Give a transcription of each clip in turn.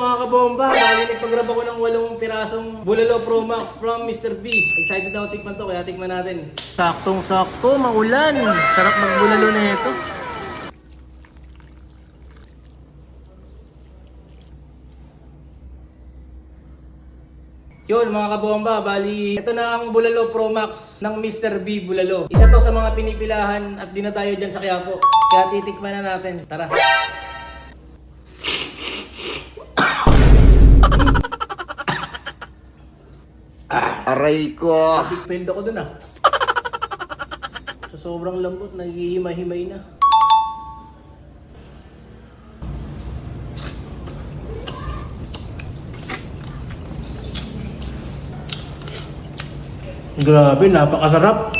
mga kabomba, bali nagpag-grab ako ng 8 pirasong Bulalo Pro Max from Mr. B. Excited ako tikman to, kaya tikman natin. Saktong-sakto, maulan. Sarap magbulalo na ito. Yun mga kabomba, bali ito na ang Bulalo Pro Max ng Mr. B Bulalo. Isa to sa mga pinipilahan at dinadayo dyan sa Quiapo. Kaya titikman na natin. Tara. Aray ko! Big failed ako dun ah. Sa sobrang lambot, nagihimay-himay na. Grabe, napakasarap.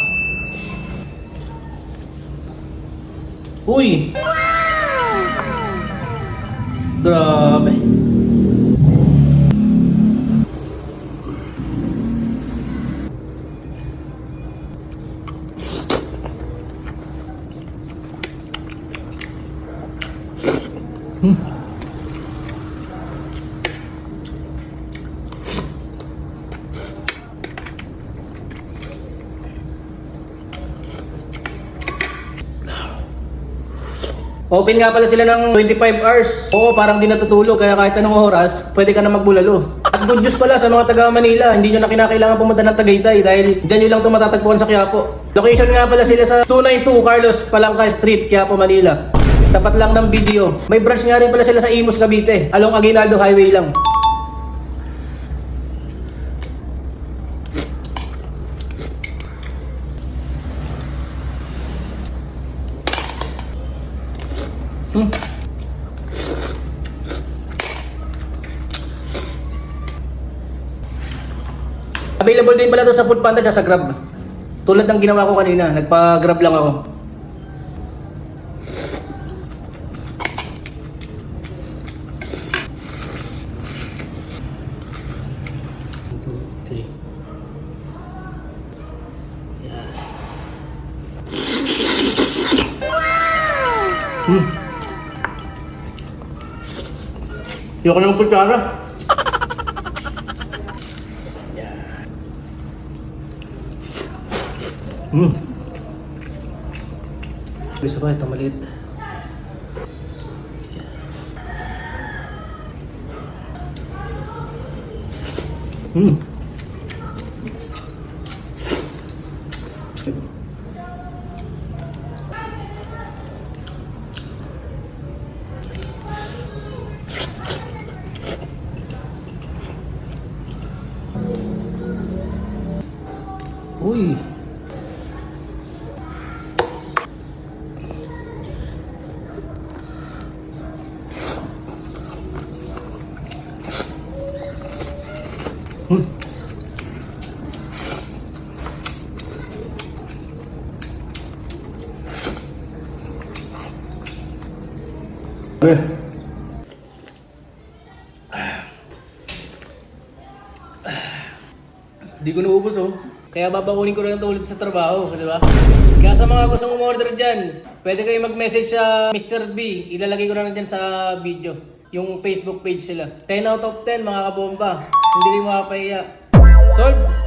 Uy! Grabe. Open nga pala sila ng 25 hours. Oo, parang di natutulog, kaya kahit anong oras, pwede ka na magbulalo. At good news pala sa mga taga Manila, hindi nyo na kinakailangan pumunta ng Tagaytay dahil dyan nyo lang ito matatagpuan sa Quiapo. Location nga pala sila sa 292 Carlos Palangka Street, Quiapo, Manila. Tapat lang ng video. May branch nga rin pala sila sa Imus, Cavite, along Aguinaldo Highway lang. Available din pala to sa Foodpanda at sa Grab. Tulad ng ginawa ko kanina, nagpa-Grab lang ako. Okay. Ayoko na magkutsara. Bisa ba ito maliit? Uy. Hindi ko naubos oh. Kaya babakunin ko na lang ito ulit sa trabaho, di ba? Kaya sa mga gustong umorder dyan, pwede kayo mag-message sa Mr. B. Ilalagay ko na lang dyan sa video. Yung Facebook page sila. 10 out of 10 mga kabomba. Hindi kayo makapahiya. Solve!